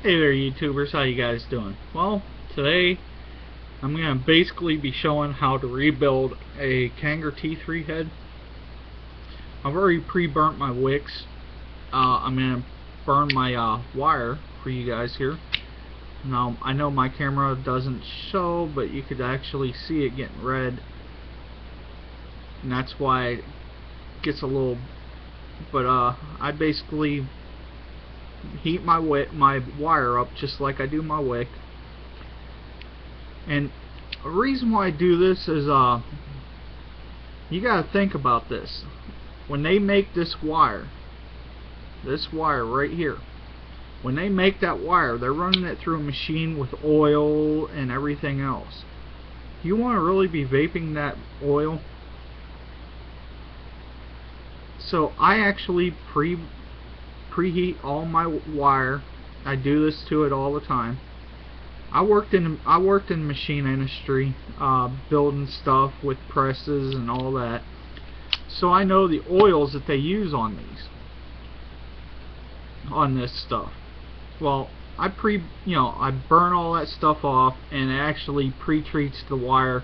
Hey there YouTubers, how you guys doing? Well, today I'm going to basically be showing how to rebuild a Kanger T3 head. I've already pre-burnt my wicks. I'm going to burn my wire for you guys here. Now, I know my camera doesn't show, but you could actually see it getting red. And that's why it gets a little... But I basically heat my wire up just like I do my wick. And the reason why I do this is you gotta think about this. When they make this wire right here, when they make that wire, they're running it through a machine with oil and everything else. You want to really be vaping that oil? So I actually preheat all my wire. I do this to it all the time. I worked in the machine industry, building stuff with presses and all that. So I know the oils that they use on this stuff. Well, I burn all that stuff off, and it actually pre-treats the wire,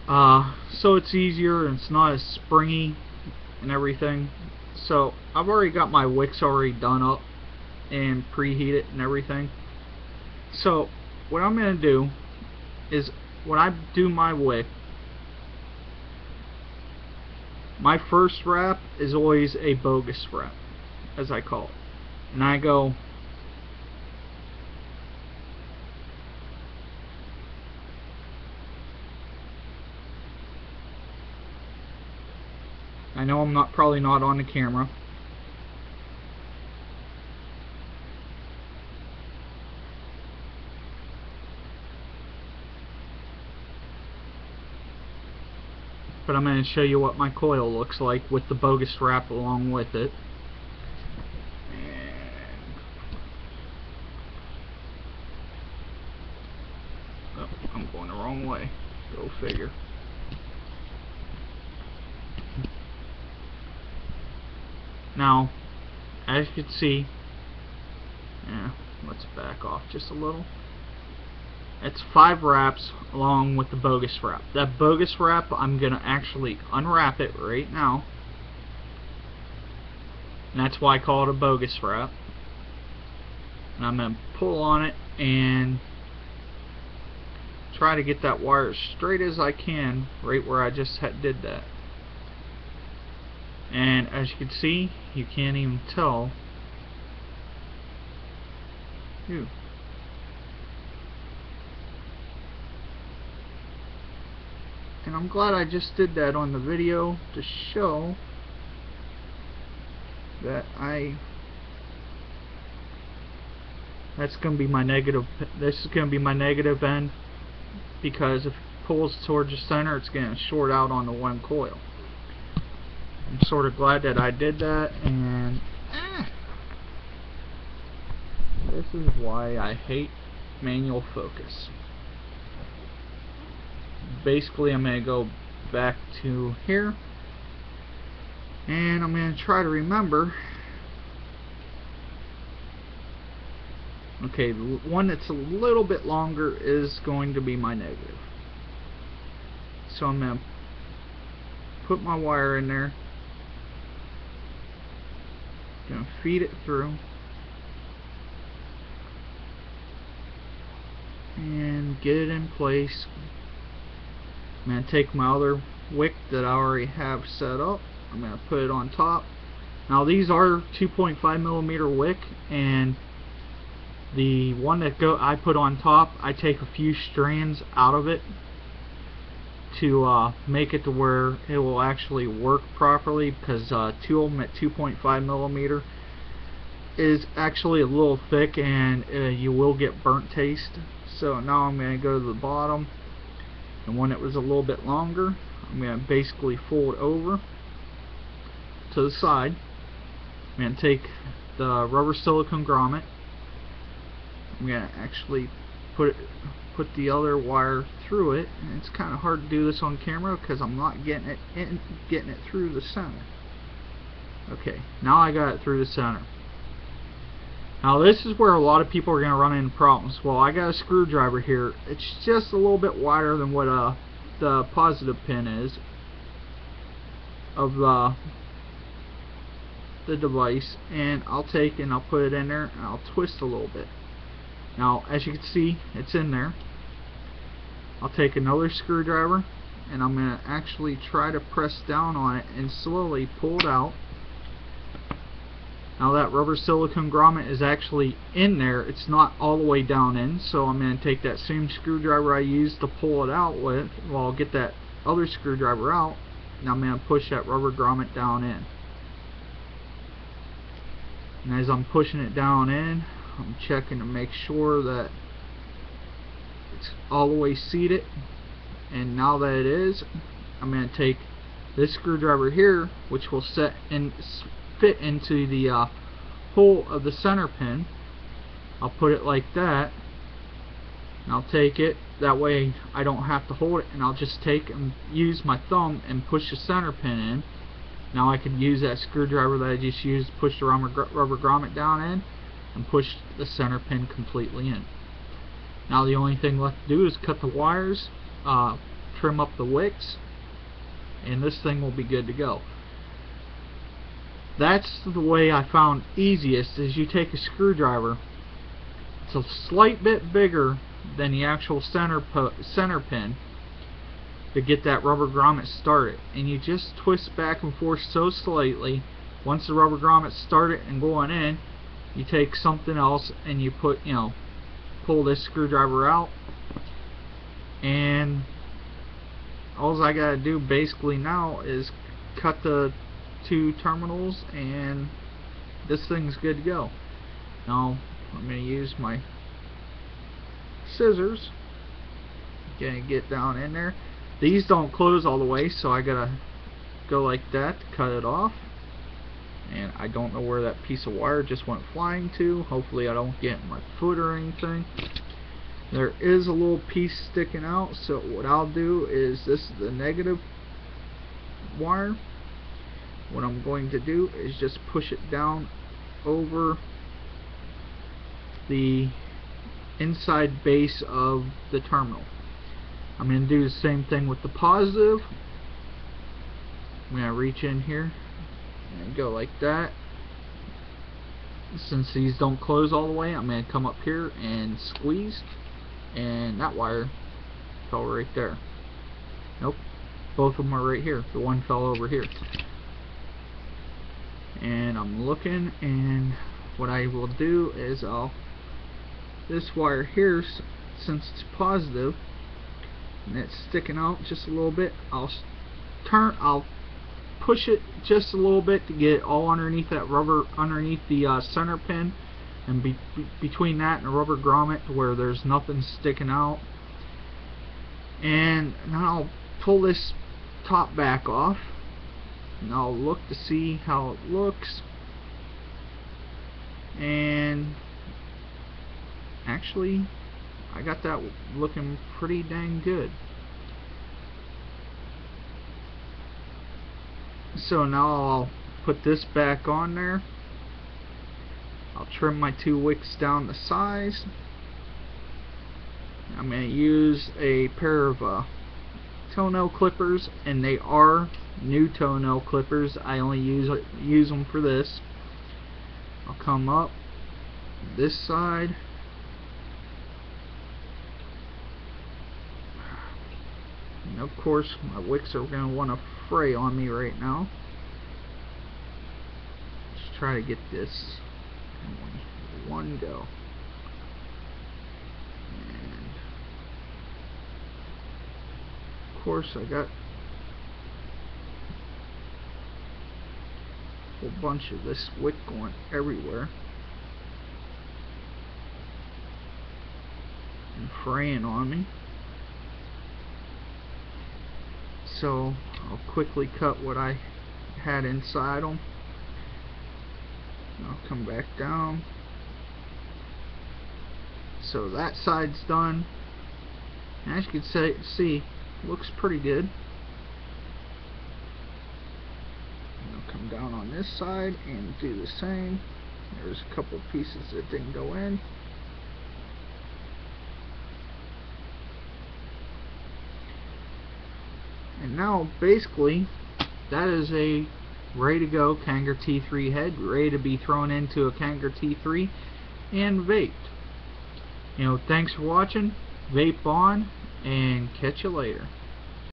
so it's easier and it's not as springy and everything. So I've already got my wicks already done up and preheated and everything. So what I'm going to do is, when I do my wick, my first wrap is always a bogus wrap, as I call it. And I go I know I'm probably not on the camera. But I'm going to show you what my coil looks like with the bogus wrap along with it. Oh, I'm going the wrong way. Go figure. Now, as you can see, let's back off just a little. It's 5 wraps along with the bogus wrap. That bogus wrap, I'm going to actually unwrap it right now. And that's why I call it a bogus wrap. And I'm going to pull on it and try to get that wire as straight as I can right where I just did that. And as you can see, you can't even tell. Ew. And I'm glad I just did that on the video to show that that's going to be my negative. This is going to be my negative end, because if it pulls towards the center, it's going to short out on the one coil. I'm sort of glad that I did that, and this is why I hate manual focus. Basically, I'm going to go back to here, and I'm going to try to remember. Okay, the one that's a little bit longer is going to be my negative. So I'm going to put my wire in there. Gonna feed it through and get it in place. I'm gonna take my other wick that I already have set up. I'm gonna put it on top. Now these are 2.5 millimeter wick, and the one that I put on top, I take a few strands out of it to make it to where it will actually work properly, because 2 of them at 2.5 millimeter is actually a little thick, and you will get burnt taste. So now I'm going to go to the bottom, and one that was a little bit longer, I'm going to basically fold over to the side. I'm going to take the rubber silicone grommet. I'm going to actually put the other wire through it, and it's kind of hard to do this on camera because I'm not getting it through the center. Okay, now I got it through the center. Now this is where a lot of people are going to run into problems. Well, I got a screwdriver here. It's just a little bit wider than what the positive pin is of the device, and I'll take and I'll put it in there and I'll twist a little bit. Now as you can see, it's in there. I'll take another screwdriver and I'm going to actually try to press down on it and slowly pull it out. Now that rubber silicone grommet is actually in there, it's not all the way down in, so I'm going to take that same screwdriver I used to pull it out with, well, I'll get that other screwdriver out, and I'm going to push that rubber grommet down in. And as I'm pushing it down in, I'm checking to make sure that it's all the way seated, and now that it is, I'm going to take this screwdriver here, which will fit into the hole of the center pin. I'll put it like that, and I'll take it, that way I don't have to hold it, and I'll just take and use my thumb and push the center pin in. Now I can use that screwdriver that I just used to push the rubber grommet down in and push the center pin completely in. Now the only thing left to do is cut the wires, trim up the wicks, and this thing will be good to go. That's the way I found easiest, is you take a screwdriver. It's a slight bit bigger than the actual center pin to get that rubber grommet started, and you just twist back and forth so slightly. Once the rubber grommet's started and going in, you take something else and you pull this screwdriver out, and all I gotta do basically now is cut the two terminals and this thing's good to go. Now I'm going to use my scissors, gonna get down in there. These don't close all the way, so I gotta go like that to cut it off, and I don't know where that piece of wire just went flying to. Hopefully I don't get my foot or anything. There is a little piece sticking out, so what I'll do is, this is the negative wire. What I'm going to do is just push it down over the inside base of the terminal. I'm going to do the same thing with the positive. I'm going to reach in here and go like that. Since these don't close all the way, I'm going to come up here and squeeze, and that wire fell right there. Nope, both of them are right here. The one fell over here. And I'm looking, and what I will do is this wire here, since it's positive and it's sticking out just a little bit, I'll push it just a little bit to get it all underneath that rubber, underneath the center pin, and between that and the rubber grommet, to where there's nothing sticking out. And now I'll pull this top back off, and I'll look to see how it looks. And actually, I got that looking pretty dang good. So now I'll put this back on there. I'll trim my two wicks down to size. I'm going to use a pair of toenail clippers, and they are new toenail clippers. I only use them for this. I'll come up this side, and of course my wicks are going to want to fray on me right now. Let's try to get this in one go. And of course I got a whole bunch of this wick going everywhere and fraying on me. So I'll quickly cut what I had inside them. I'll come back down. So that side's done. And as you can see, looks pretty good. And I'll come down on this side and do the same. There's a couple pieces that didn't go in. And now basically that is a ready to go Kanger T3 head, ready to be thrown into a Kanger T3 and vaped. Thanks for watching. Vape on, and catch you later.